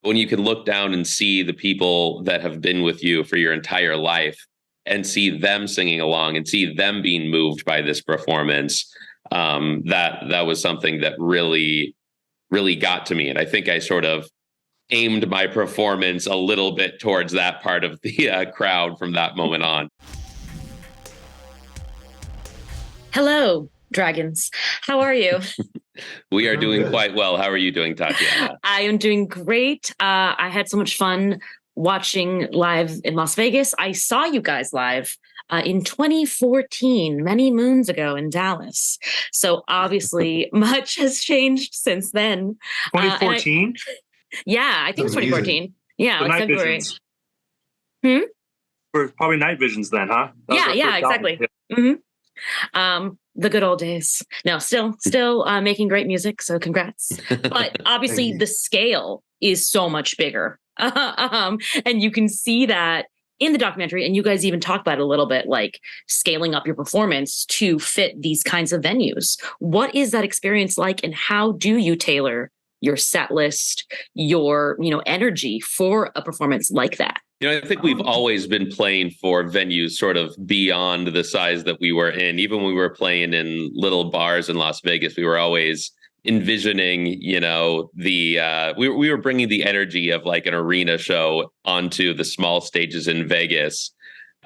when you can look down and see the people that have been with you for your entire life and see them singing along and see them being moved by this performance, that was something that really, really got to me. And I think I sort of aimed my performance a little bit towards that part of the crowd from that moment on. Hello, dragons. How are you? We are doing quite well. How are you doing, Tatiana? I am doing great. I had so much fun watching live in Las Vegas. I saw you guys live in 2014, many moons ago in Dallas. So obviously much has changed since then. 2014? Yeah, I think it was 2014. Yeah, so like February. Visions. For probably Night Visions then, huh? Yeah, exactly. Mm-hmm. The good old days. No, still making great music. So congrats. But obviously the scale is so much bigger. And you can see that in the documentary. And you guys even talk about it a little bit, like scaling up your performance to fit these kinds of venues. What is that experience like? And how do you tailor your set list, your, energy for a performance like that? I think we've always been playing for venues sort of beyond the size that we were in. Even when we were playing in little bars in Las Vegas, we were always envisioning, we were bringing the energy of like an arena show onto the small stages in Vegas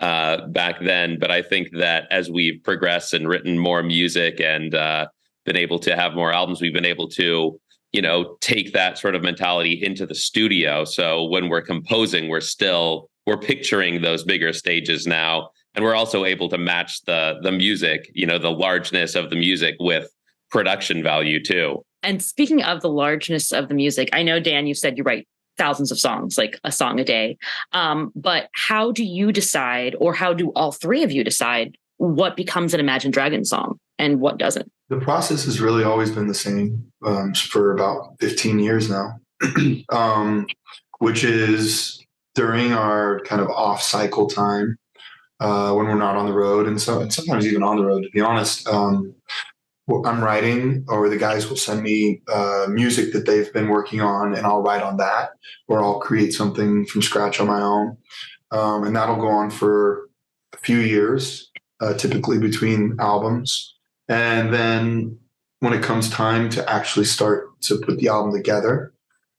back then. But I think that as we've progressed and written more music and been able to have more albums, we've been able to take that sort of mentality into the studio. So when we're composing, we're picturing those bigger stages now. And we're also able to match the music, the largeness of the music with production value too. And speaking of the largeness of the music, I know, Dan, you said you write thousands of songs, like a song a day. But how do you decide, or how do all three of you decide what becomes an Imagine Dragons song and what doesn't? The process has really always been the same for about 15 years now, which is during our kind of off cycle time when we're not on the road, and sometimes even on the road, to be honest. I'm writing, or the guys will send me music that they've been working on, and I'll write on that, or I'll create something from scratch on my own. And that'll go on for a few years, typically between albums. And then when it comes time to actually start to put the album together,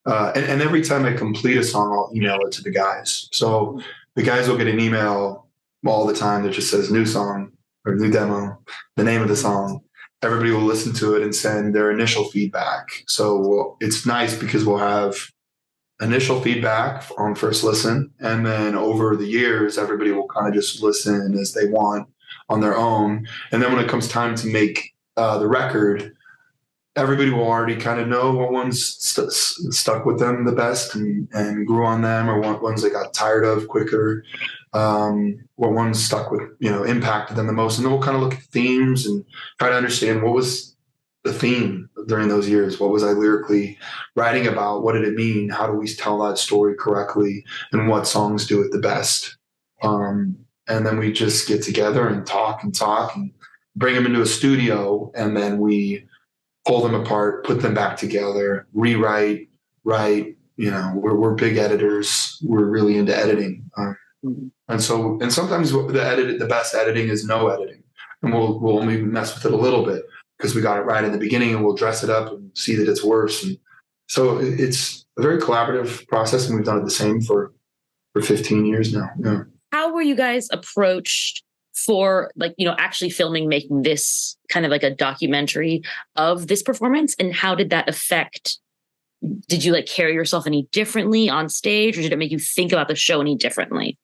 and every time I complete a song, I'll email it to the guys. So the guys will get an email all the time that just says new song or new demo, the name of the song. Everybody will listen to it and send their initial feedback. So it's nice because we'll have initial feedback on first listen. And then over the years, everybody will kind of just listen as they want on their own. And then when it comes time to make the record, everybody will already kind of know what ones stuck with them the best and grew on them, or what ones they got tired of quicker, what ones stuck with, impacted them the most. And then we'll kind of look at themes and try to understand what was the theme during those years. What was I lyrically writing about? What did it mean? How do we tell that story correctly? And what songs do it the best? And then we just get together and talk and bring them into a studio. And then we pull them apart, put them back together, rewrite, write. We're big editors. We're really into editing. And sometimes the best editing is no editing. And we'll only mess with it a little bit because we got it right in the beginning, and we'll dress it up and see that it's worse. And so it's a very collaborative process, and we've done it the same for 15 years now. Yeah. How were you guys approached for actually making this kind of like a documentary of this performance? And how did that affect, did you carry yourself any differently on stage, or did it make you think about the show any differently?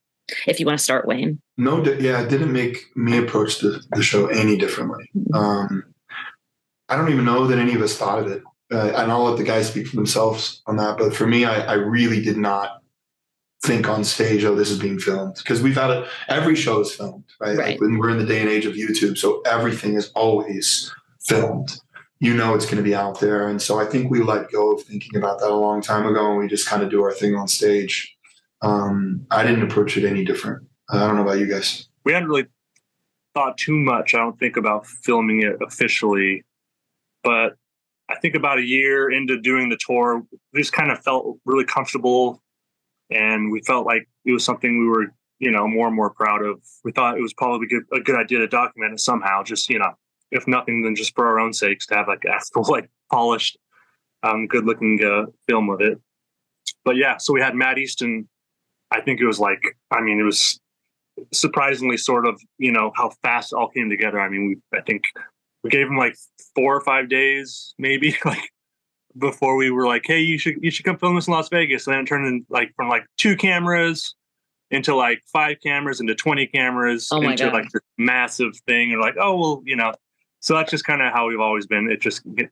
If you want to start, Wayne. No, it didn't make me approach the show any differently. I don't even know that any of us thought of it. And I'll let the guys speak for themselves on that. But for me, I really did not think on stage, oh, this is being filmed, because we've had every show is filmed, right? Like when we're in the day and age of YouTube, so everything is always filmed. It's going to be out there. And so I think we let go of thinking about that a long time ago, and we just kind of do our thing on stage. I didn't approach it any different. I don't know about you guys. We hadn't really thought too much, I don't think, about filming it officially, but I think about a year into doing the tour, we just kind of felt really comfortable, and we felt like it was something we were, more and more proud of. We thought it was probably a good idea to document it somehow, just, if nothing than just for our own sakes, to have like actual, like polished, good looking film of it. But yeah, so we had Matt Easton. I think it was it was surprisingly sort of, how fast it all came together. I mean, I think we gave him like 4 or 5 days, maybe, like before we were like, hey, you should come film this in Las Vegas. And then it turned in from 2 cameras into 5 cameras into 20 cameers into this massive thing. And oh, well, so that's just kind of how we've always been.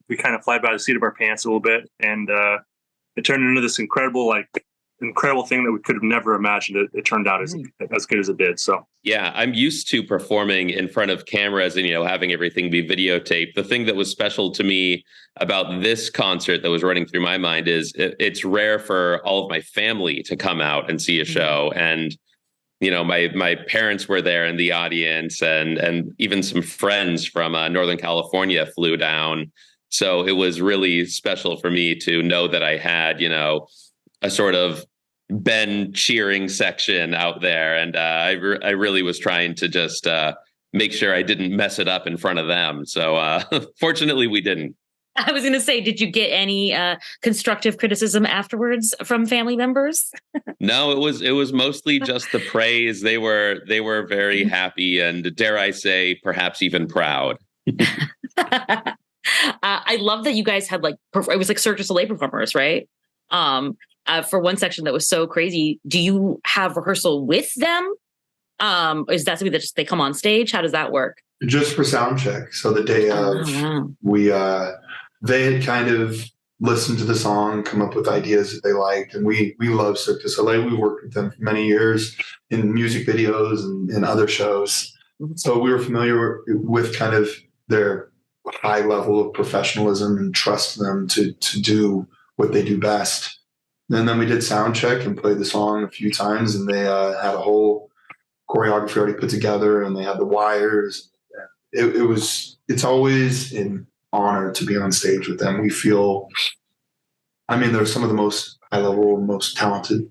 We kind of fly by the seat of our pants a little bit. And it turned into this incredible thing that we could have never imagined. It turned out as good as it did. So yeah, I'm used to performing in front of cameras and having everything be videotaped. The thing that was special to me about this concert that was running through my mind is it's rare for all of my family to come out and see a show. And my parents were there in the audience, and even some friends from Northern California flew down. So it was really special for me to know that I had a sort of Ben cheering section out there. And I really was trying to just make sure I didn't mess it up in front of them. So fortunately, we didn't. I was going to say, did you get any constructive criticism afterwards from family members? No, it was mostly just the praise. They were very happy, and dare I say, perhaps even proud. I love that you guys had it was like Cirque du Soleil performers, right? For one section that was so crazy. Do you have rehearsal with them? Is that something that just they come on stage? How does that work? Just for sound check. So the day of, they had kind of listened to the song, come up with ideas that they liked. And we love Cirque du Soleil. We worked with them for many years in music videos and in other shows. So we were familiar with kind of their high level of professionalism and trust them to do what they do best. And then we did sound check and played the song a few times, and they had a whole choreography already put together, and they had the wires. It's always an honor to be on stage with them. We feel, they're some of the most high level, most talented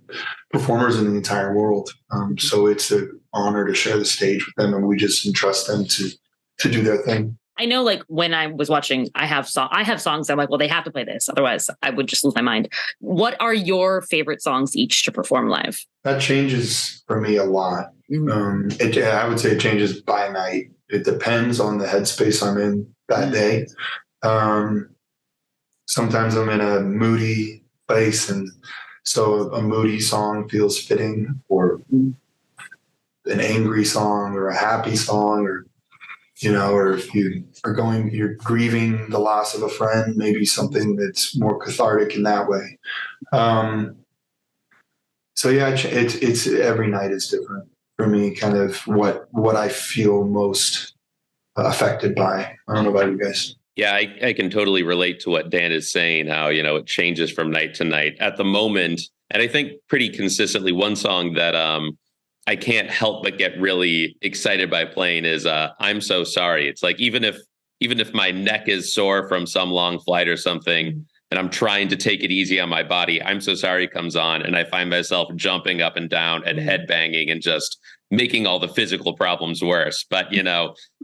performers in the entire world. So it's an honor to share the stage with them, and we just entrust them to do their thing. I know, when I was watching, I have songs. I'm like, well, they have to play this. Otherwise, I would just lose my mind. What are your favorite songs each to perform live? That changes for me a lot. I would say it changes by night. It depends on the headspace I'm in that day. Sometimes I'm in a moody place, and so a moody song feels fitting, or an angry song, or a happy song, or if you're grieving the loss of a friend, maybe something that's more cathartic in that way. So yeah, it's every night is different for me, kind of what I feel most affected by. I don't know about you guys. Yeah, I can totally relate to what Dan is saying, how, it changes from night to night. At the moment, and I think pretty consistently, one song that I can't help but get really excited by playing is I'm So Sorry. It's like, even if my neck is sore from some long flight or something, and I'm trying to take it easy on my body, I'm So Sorry comes on, and I find myself jumping up and down and headbanging and just making all the physical problems worse. But,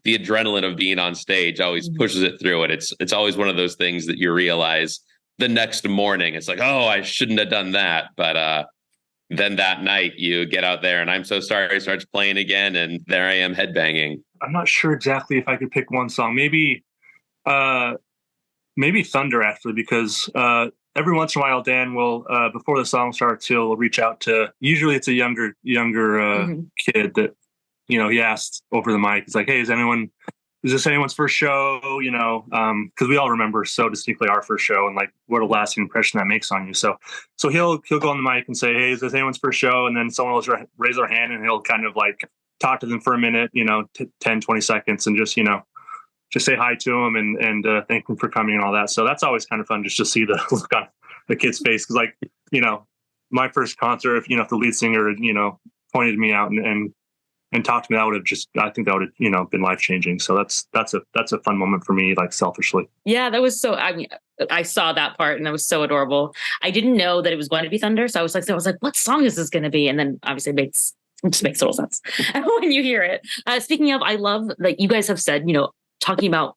the adrenaline of being on stage always pushes it through it. It's always one of those things that you realize the next morning. It's like, oh, I shouldn't have done that. But then that night you get out there and I'm So Sorry starts playing again, and there I am headbanging. I'm not sure exactly if I could pick one song. Maybe Thunder, actually, because every once in a while Dan will, before the song starts, he'll reach out to, usually it's a younger kid that, he asks over the mic. It's like, hey, is this anyone's first show? Because we all remember so distinctly our first show, and what a lasting impression that makes on you. So he'll go on the mic and say, hey, is this anyone's first show? And then someone will raise their hand, and he'll kind of talk to them for a minute, 10, 20 seconds, and just say hi to them and thank them for coming and all that. So that's always kind of fun just to see the look on the kid's face. Because my first concert, if the lead singer, pointed me out and and talked to me, I think that would have, been life changing. So that's a fun moment for me, like selfishly. Yeah, that was so, I mean, I saw that part and that was so adorable. I didn't know that it was going to be Thunder. So I was like, what song is this going to be? And then obviously it just makes total sense when you hear it. Speaking of, I love, like you guys have said, talking about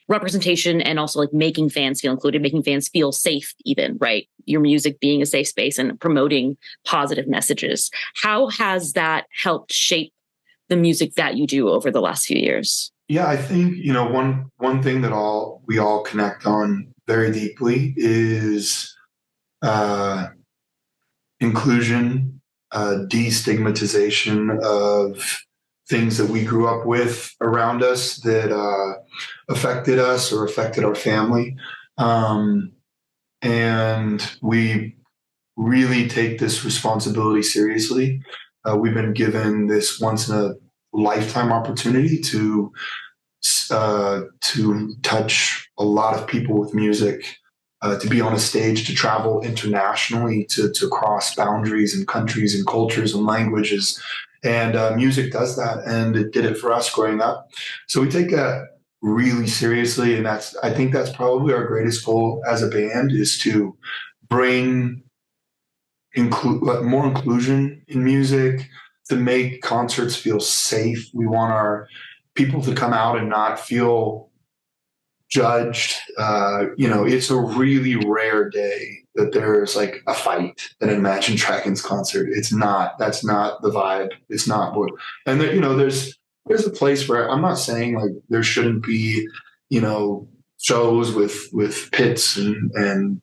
representation and also like making fans feel included, making fans feel safe even, right? Your music being a safe space and promoting positive messages. How has that helped shape the music that you do over the last few years? Yeah, I think, one thing that we all connect on very deeply is inclusion, destigmatization of things that we grew up with around us that affected us or affected our family. And we really take this responsibility seriously. We've been given this once in a lifetime opportunity to touch a lot of people with music, to be on a stage, to travel internationally, to cross boundaries and countries and cultures and languages. And music does that, and it did it for us growing up. So we take that really seriously, and I think that's probably our greatest goal as a band, is to bring more inclusion in music, to make concerts feel safe. We want our people to come out and not feel judged. It's a really rare day that there's like a fight at an Imagine Dragons concert. That's not the vibe. It's not what, and there's a place where I'm not saying like there shouldn't be, shows with pits and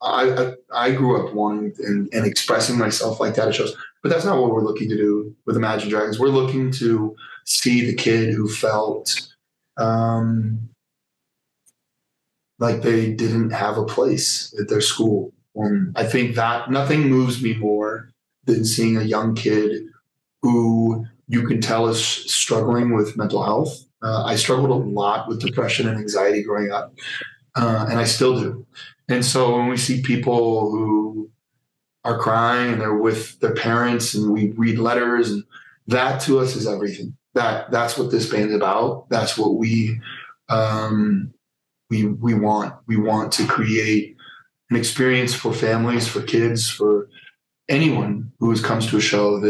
I grew up wanting and expressing myself like that at shows, but that's not what we're looking to do with Imagine Dragons. We're looking to see the kid who felt like they didn't have a place at their school. I think that nothing moves me more than seeing a young kid who you can tell is struggling with mental health. I struggled a lot with depression and anxiety growing up, and I still do. And so when we see people who are crying and they're with their parents and we read letters, and that to us is everything. That's what this band's about. That's what we want. We want to create an experience for families, for kids, for anyone who comes to a show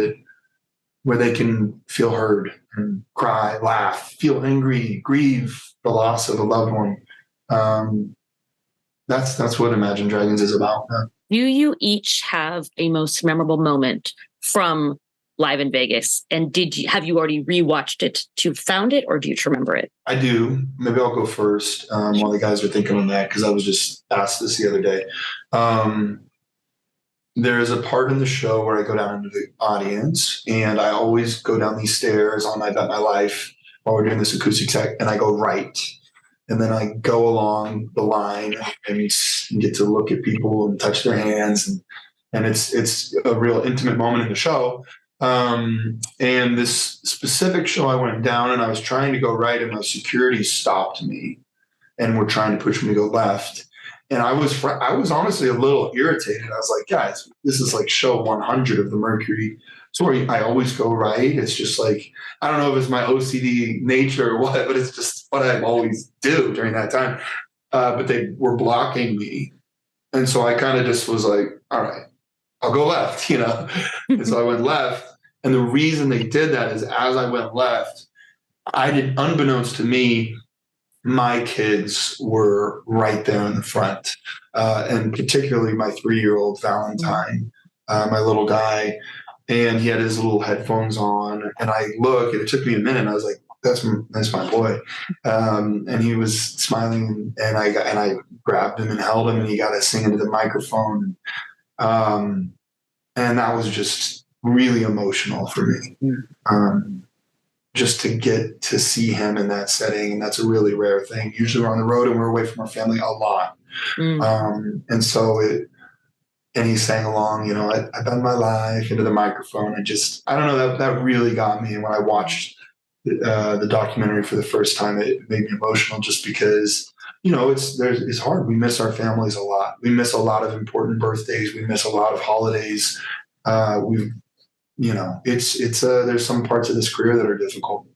where they can feel heard and cry, laugh, feel angry, grieve the loss of a loved one. That's what Imagine Dragons is about. Do you each have a most memorable moment from Live in Vegas? And have you already rewatched it to found it, or do you remember it? I do. Maybe I'll go first while the guys are thinking on that, because I was just asked this the other day. There is a part in the show where I go down into the audience, and I always go down these stairs on my Bet My Life while we're doing this acoustic set, and I go right. And then I go along the line and get to look at people and touch their hands. And it's a real intimate moment in the show. And this specific show, I went down and I was trying to go right, and my security stopped me and were trying to push me to go left. And I was honestly a little irritated. I was like, guys, this is like show 100 of the Mercury tour. I always go right. It's just like, I don't know if it's my OCD nature or what, but it's just what I always do during that time. But they were blocking me. And so I kind of just was like, all right, I'll go left, And so I went left. And the reason they did that is as I went left, unbeknownst to me, my kids were right there in the front, and particularly my 3-year-old Valentine, my little guy, and he had his little headphones on. And I look, and it took me a minute. And I was like, "That's my boy," and he was smiling, and I grabbed him and held him, and he got to sing into the microphone, and that was just really emotional for me. Just to get to see him in that setting. And that's a really rare thing. Usually we're on the road and we're away from our family a lot. And so and he sang along, I bet my life into the microphone. I don't know, that really got me. And when I watched the documentary for the first time, it made me emotional just because, it's hard. We miss our families a lot. We miss a lot of important birthdays. We miss a lot of holidays. it's there's some parts of this career that are difficult,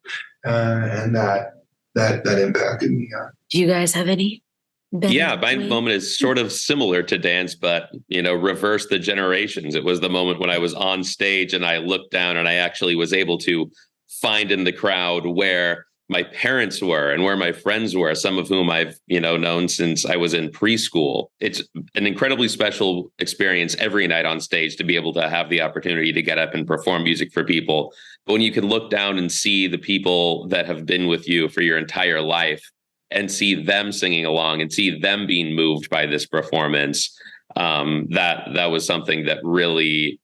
and that impacted me. Do you guys have any? Yeah, my moment is sort of similar to Dan's, but reverse the generations. It was the moment when I was on stage and I looked down and I actually was able to find in the crowd where my parents were and where my friends were, some of whom I've known since I was in preschool. It's an incredibly special experience every night on stage to be able to have the opportunity to get up and perform music for people. But when you can look down and see the people that have been with you for your entire life and see them singing along and see them being moved by this performance, that was something that really,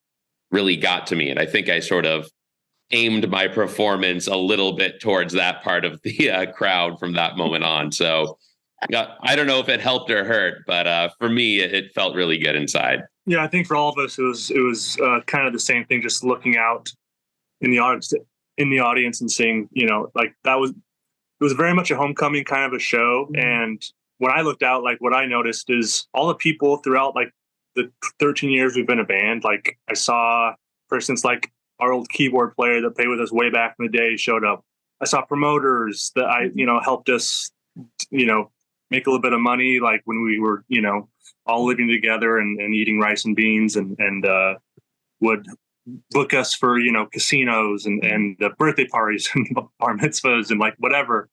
really got to me. And I think I sort of aimed my performance a little bit towards that part of the crowd from that moment on. So I don't know if it helped or hurt, but for me, it felt really good inside. Yeah, I think for all of us, it was kind of the same thing. Just looking out in the audience and seeing, like it was very much a homecoming kind of a show. And when I looked out, like what I noticed is all the people throughout like the 13 years we've been a band. Like I saw, for instance, like our old keyboard player that played with us way back in the day showed up. I saw promoters that helped us, make a little bit of money. Like when we were, all living together and eating rice and beans and would book us for, casinos and birthday parties and bar mitzvahs and like whatever.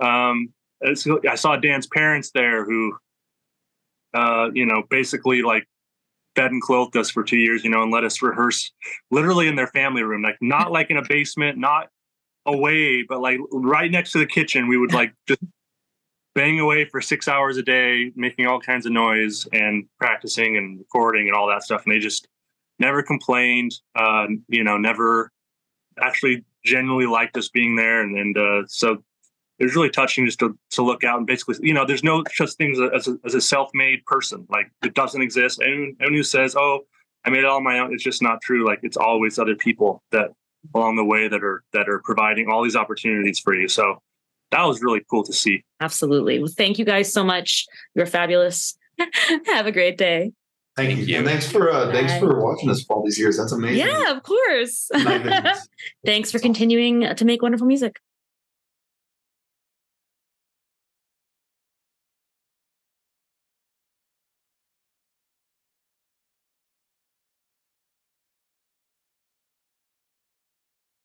So I saw Dan's parents there who, basically like fed and clothed us for 2 years, and let us rehearse literally in their family room, like not like in a basement, not away, but like right next to the kitchen. We would like just bang away for 6 hours a day, making all kinds of noise and practicing and recording and all that stuff. And they just never complained, never actually genuinely liked us being there. And so it was really touching just to look out and basically, there's no such thing as a self-made person. Like it doesn't exist. Anyone who says, oh, I made it all on my own, it's just not true. Like it's always other people that along the way that are providing all these opportunities for you. So that was really cool to see. Absolutely. Well, thank you guys so much. You're fabulous. Have a great day. Thank you. And thanks for watching us for all these years. That's amazing. Yeah, of course. Thanks for continuing to make wonderful music.